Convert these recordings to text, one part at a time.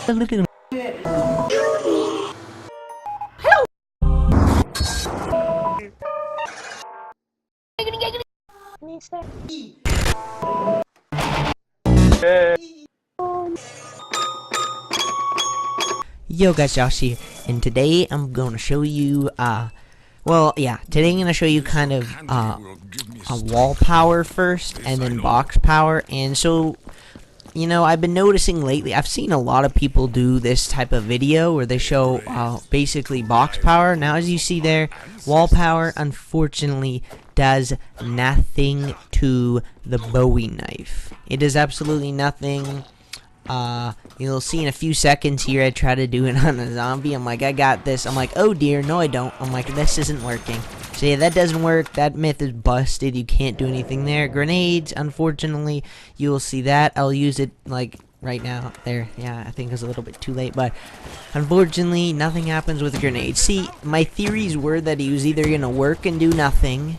Yo guys, Josh here, and today I'm going to show you, today I'm going to show you kind of, a wall power first, and then box power. And so, you know, I've been noticing lately, I've seen a lot of people do this type of video where they show, basically box power. Now, as you see there, wall power, unfortunately, does nothing to the Bowie knife. It does absolutely nothing. You'll see in a few seconds here, I try to do it on a zombie. I'm like, I got this. I'm like, oh dear, no I don't. I'm like, this isn't working. So yeah, that doesn't work. That myth is busted. You can't do anything there. Grenades, unfortunately, you'll see that. I'll use it, like, right now. There, yeah, I think it's a little bit too late, but unfortunately, nothing happens with grenades. See, my theories were that he was either gonna work and do nothing,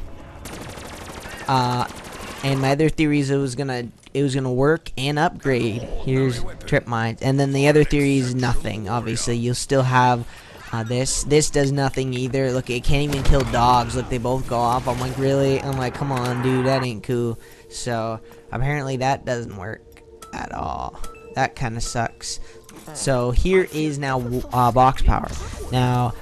and my other theories it was gonna work and upgrade. Here's trip mines, and then the other theory is nothing. Obviously, you'll still have this. This does nothing either. Look, it can't even kill dogs. Look, they both go off. I'm like, really? I'm like, come on, dude, that ain't cool. So apparently that doesn't work at all. That kind of sucks. So here is now box power. Now,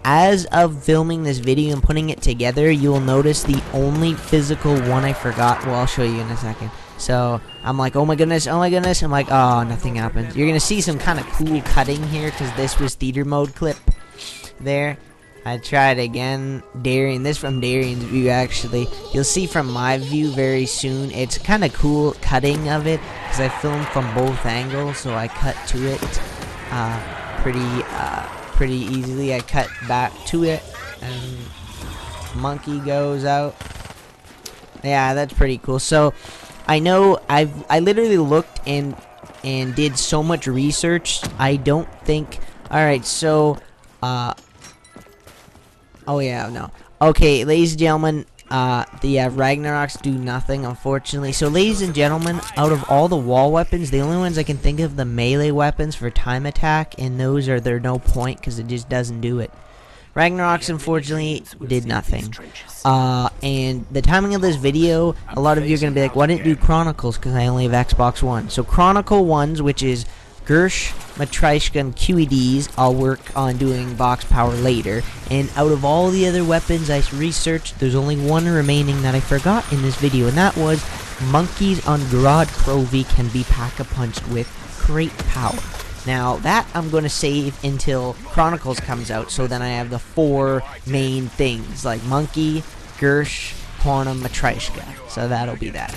as of filming this video and putting it together, you will notice the only physical one I forgot. Well, I'll show you in a second. So I'm like, oh my goodness. I'm like, oh, nothing happens. You're gonna see some kind of cool cutting here because this was theater mode clip there. I tried again. Darian, this from Darian's view actually. You'll see from my view very soon. It's kind of cool cutting of it because I filmed from both angles, so I cut to it pretty easily. I cut back to it, and monkey goes out. Yeah, that's pretty cool. So I know I literally looked and did so much research. I don't think. All right, so oh yeah, no. Okay, ladies and gentlemen, the Ragnaroks do nothing, unfortunately. So, ladies and gentlemen, out of all the wall weapons, the only ones I can think of the melee weapons for time attack, and those are they're no point because it just doesn't do it. Ragnaroks, unfortunately, did nothing. And the timing of this video, a lot of you are going to be like, why didn't you do Chronicles? Because I only have Xbox One. So Chronicle 1s, which is Gersh, Matryoshka, and QEDs, I'll work on doing box power later. And out of all the other weapons I researched, there's only one remaining that I forgot in this video, and that was monkeys on Gorod Krovi can be pack-a-punched with great power. Now, that I'm going to save until Chronicles comes out, so then I have the 4 main things, like Monkey, Gersh, Quantum, Matryoshka. So that'll be that.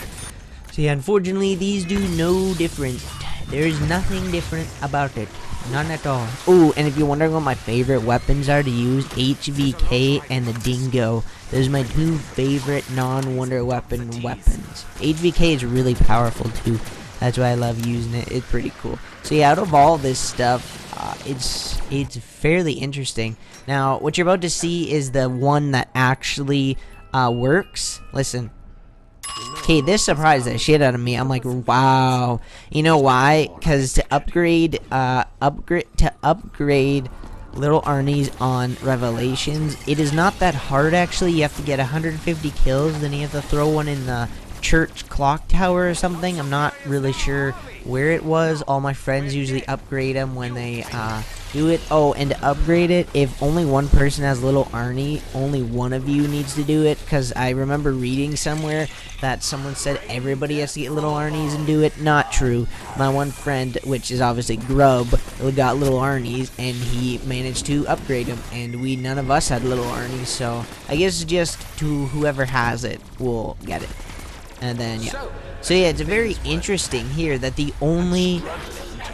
So yeah, unfortunately, these do no different. There is nothing different about it. None at all. Oh, and if you're wondering what my favorite weapons are to use, HVK and the Dingo. Those are my 2 favorite non-wonder weapons. HVK is really powerful, too. That's why I love using it. It's pretty cool. So yeah, out of all this stuff, it's fairly interesting. Now, what you're about to see is the one that actually works. Listen. Okay, this surprised the shit out of me. I'm like, wow. You know why? Because to upgrade Little Arnie's on Revelations, it is not that hard actually. You have to get 150 kills, then you have to throw one in the church clock tower or something. I'm not really sure where it was. All my friends usually upgrade them when they do it. Oh, and to upgrade it, if only one person has Little Arnie, only one of you needs to do it, because I remember reading somewhere that someone said everybody has to get Little Arnie's and do it. Not true. My one friend, which is obviously Grub, got Little Arnie's and he managed to upgrade them, and none of us had Little Arnie's, so I guess just to whoever has it will get it. And then, yeah. So, yeah, it's very interesting here that the only...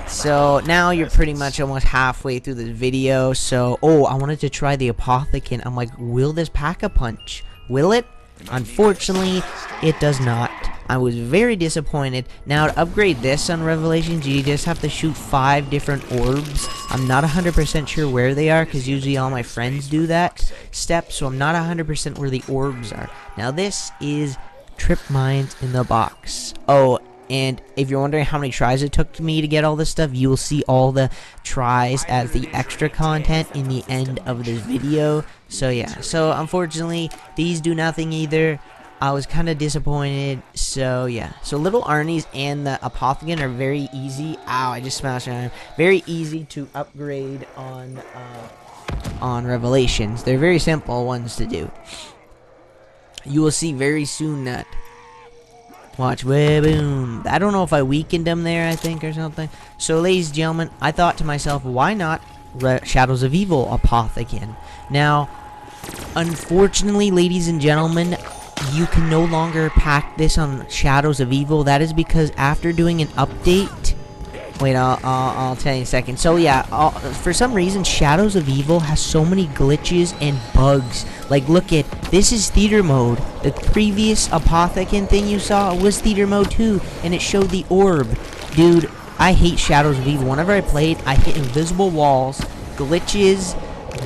So, now you're pretty much almost halfway through this video. So, oh, I wanted to try the Apothicon. I'm like, will this pack-a-punch? Will it? Unfortunately, it does not. I was very disappointed. Now, to upgrade this on Revelations, you just have to shoot 5 different orbs. I'm not 100% sure where they are, because usually all my friends do that step. So, I'm not 100% where the orbs are. Now, this is Trip Mines in the box. Oh, And if you're wondering how many tries it took me to get all this stuff, you will see all the tries as the extra content in the end of this video. So yeah, so unfortunately these do nothing either. I was kind of disappointed. So yeah, so Little Arnie's and the Apothicon are very easy. Ow, I just smashed my arm. Very easy to upgrade on Revelations. They're very simple ones to do. You will see very soon that. Watch, boom. I don't know if I weakened them there, I think, or something. So, ladies and gentlemen, I thought to myself, why not Shadows of Evil Apothicon? Now, unfortunately, ladies and gentlemen, you can no longer pack this on Shadows of Evil. That is because after doing an update... Wait, I'll tell you in a second. So yeah, for some reason, Shadows of Evil has so many glitches and bugs. Like, look at, this is theater mode. The previous Apothicon thing you saw was theater mode too, and it showed the orb. Dude, I hate Shadows of Evil. Whenever I played, I hit invisible walls, glitches,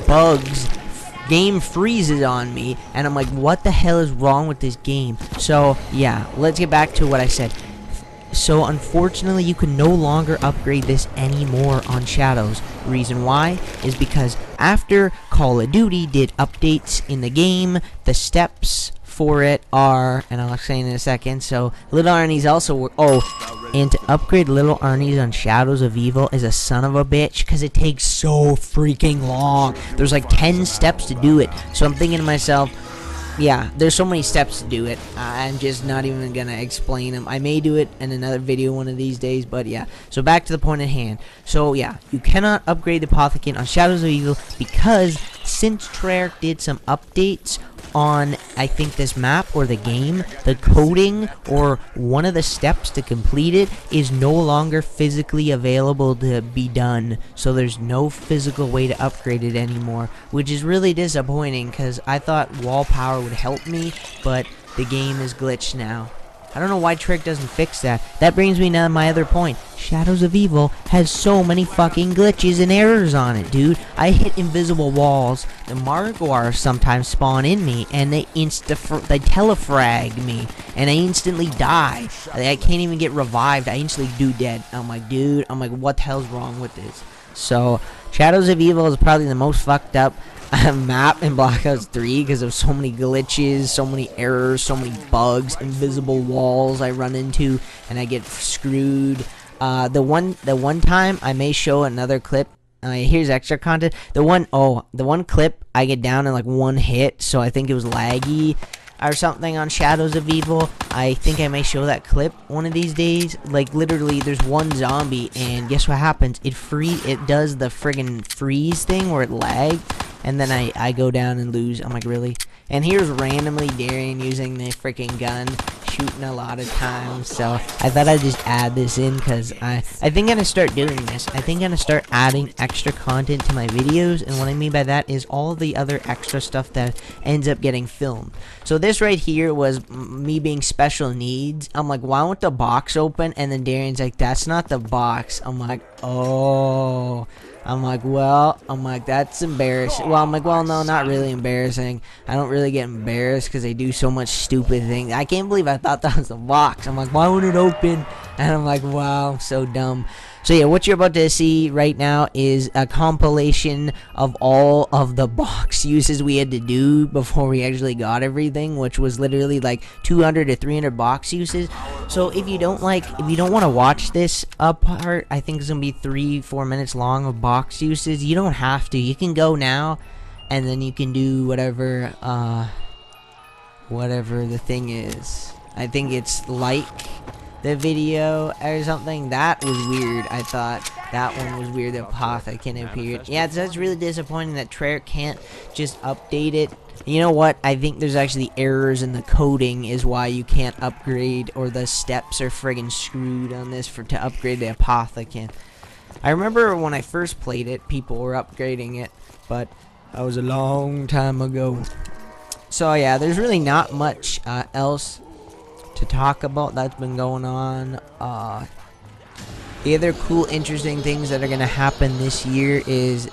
bugs, game freezes on me, and I'm like, what the hell is wrong with this game? So yeah, let's get back to what I said. So unfortunately, you can no longer upgrade this anymore on Shadows. Reason why is because after Call of Duty did updates in the game, the steps for it are, and I'll explain in a second. So Little Arnie's also and to upgrade Little Arnie's on Shadows of Evil is a son of a bitch, because it takes so freaking long. There's like 10 steps to do it. So I'm thinking to myself, yeah, there's so many steps to do it. I'm just not even gonna explain them. I may do it in another video one of these days, but yeah. So back to the point at hand. So yeah, you cannot upgrade the Apothicon on Shadows of Evil because since Treyarch did some updates on, I think, this map or the game, the coding or one of the steps to complete it is no longer physically available to be done. So there's no physical way to upgrade it anymore, which is really disappointing because I thought wall power would help me, but the game is glitched now. I don't know why Treyarch doesn't fix that. That brings me to my other point. Shadows of Evil has so many fucking glitches and errors on it, dude. I hit invisible walls. The Margwars sometimes spawn in me, and they telefrag me, and I instantly die. I can't even get revived. I instantly do dead. I'm like, dude, what the hell's wrong with this? So, Shadows of Evil is probably the most fucked up map in Black Ops 3 because of so many glitches, so many errors, so many bugs, invisible walls I run into, and I get screwed. The one time I may show another clip. Here's extra content. The one clip I get down in like one hit, so I think it was laggy or something on Shadows of Evil. I think I may show that clip one of these days. Like, literally, there's one zombie, and guess what happens? It does the friggin' freeze thing where it lags, and then I go down and lose. I'm like, really? And here's randomly Darian using the freaking gun, shooting a lot of times. So I thought I'd just add this in because I think I'm gonna start doing this. I think I'm gonna start adding extra content to my videos, and what I mean by that is all the other extra stuff that ends up getting filmed. So this right here was me being special needs. I'm like, why won't the box open? And then Darian's like, that's not the box. I'm like, oh. I'm like, that's embarrassing. Well, I'm like, well, no, not really embarrassing. I don't really get embarrassed because they do so much stupid things. I can't believe I thought that was the box. I'm like, why would it open? And I'm like, wow, I'm so dumb. So yeah, what you're about to see right now is a compilation of all of the box uses we had to do before we actually got everything, which was literally like 200 to 300 box uses. So if you don't want to watch this part, I think it's gonna be 3-4 minutes long of box uses. You don't have to. You can go now, and then you can do whatever the thing is. I think it's like the video or something. That was weird. I thought that one was weird. The Apothicon appeared. Yeah, that's really disappointing that Treyarch can't just update it. You know what? I think there's actually errors in the coding is why you can't upgrade, or the steps are friggin' screwed on this to upgrade the Apothicon. I remember when I first played it, people were upgrading it, but that was a long time ago. So yeah, there's really not much else to talk about that's been going on. The other cool, interesting things that are gonna happen this year is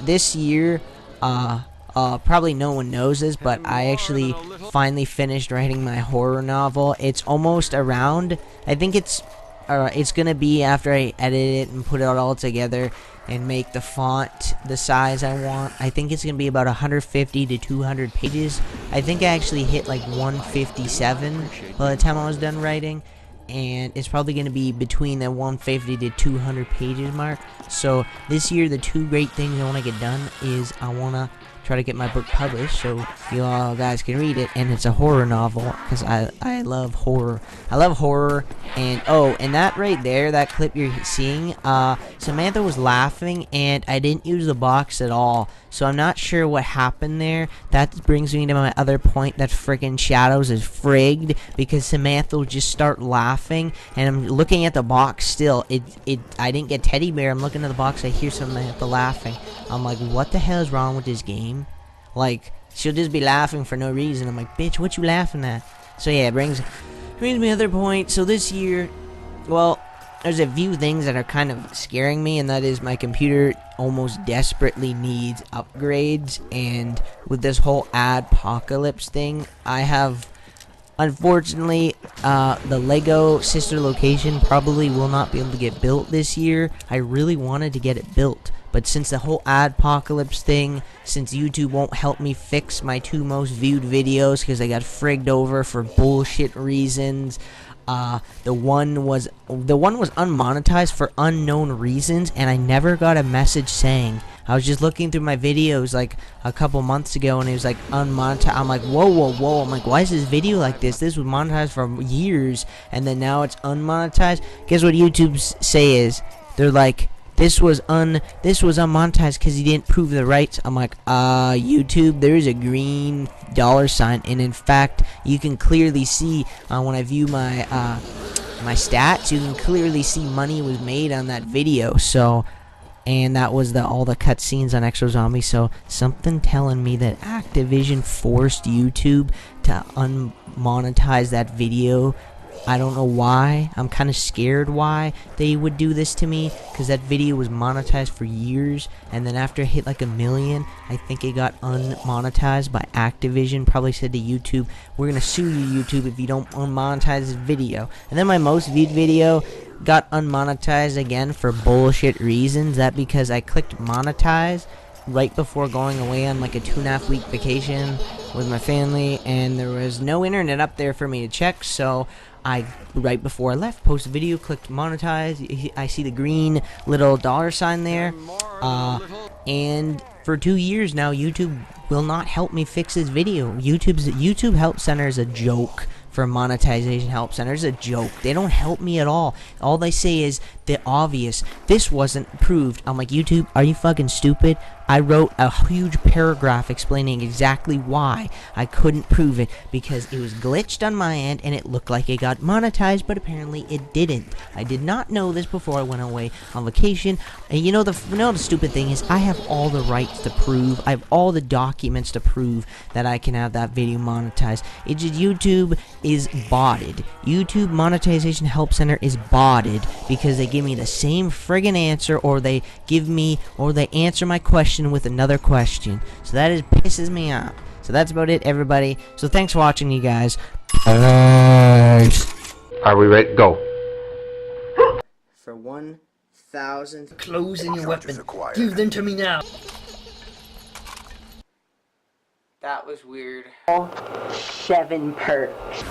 probably no one knows this, but I actually finally finished writing my horror novel. It's almost around. I think it's it's gonna be after I edit it and put it all together and make the font the size I want. I think it's gonna be about 150 to 200 pages. I think I actually hit like 157 by the time I was done writing, and it's probably going to be between the 150 to 200 pages mark. So this year, the two great things I want to get done is I want to try to get my book published so you all guys can read it, and it's a horror novel because I love horror. I love horror. And oh, and that right there, that clip you're seeing, Samantha was laughing and I didn't use the box at all, so I'm not sure what happened there. That brings me to my other point, that friggin' Shadows is frigged because Samantha will just start laughing, and I'm looking at the box still. I didn't get Teddy Bear. I'm looking at the box, I hear Samantha laughing. I'm like, what the hell is wrong with this game? Like, she'll just be laughing for no reason. I'm like, bitch, what you laughing at? So yeah, it brings me to my other point. So this year, well, there's a few things that are kind of scaring me, and that is my computer almost desperately needs upgrades, and with this whole adpocalypse thing, I have, unfortunately, the Lego sister location probably will not be able to get built this year. I really wanted to get it built, but since the whole adpocalypse thing, since YouTube won't help me fix my 2 most viewed videos because I got frigged over for bullshit reasons, the one was unmonetized for unknown reasons, and I never got a message saying. I was just looking through my videos like a couple months ago, and it was like unmonetized. I'm like, whoa, whoa, whoa. I'm like, why is this video like this? This was monetized for years, and then now it's unmonetized. Guess what YouTube say is? They're like, this was unmonetized because you didn't prove the rights. I'm like, YouTube, there is a green $sign, and in fact, you can clearly see when I view my my stats, you can clearly see money was made on that video. So, and that was all the cutscenes on Exo Zombie. So something telling me that Activision forced YouTube to unmonetize that video. I don't know why. I'm kind of scared why they would do this to me, because that video was monetized for years, and then after it hit like 1 million, I think it got unmonetized by Activision. Probably said to YouTube, we're gonna sue you, YouTube, if you don't unmonetize this video. And then my most viewed video got unmonetized again for bullshit reasons. That because I clicked monetize right before going away on like a 2.5 week vacation with my family, and there was no internet up there for me to check, so I, right before I left, posted a video, clicked monetize. I see the green little $sign there, and for 2 years now, YouTube will not help me fix this video. YouTube Help Center is a joke. For monetization help center is a joke. They don't help me at all. All they say is the obvious. This wasn't proved. I'm like, YouTube, are you fucking stupid? I wrote a huge paragraph explaining exactly why I couldn't prove it, because it was glitched on my end and it looked like it got monetized, but apparently it didn't. I did not know this before I went away on vacation. And you know the stupid thing is, I have all the rights to prove. I have all the documents to prove that I can have that video monetized. It's just YouTube is botted. YouTube Monetization Help Center is botted because they give me the same friggin' answer, or they answer my question with another question. So that pisses me off. So that's about it, everybody. So thanks for watching, you guys. Peace. Are we ready? Go. For 1,000 closing your weapon. Give them to me now. That was weird. 7 perks.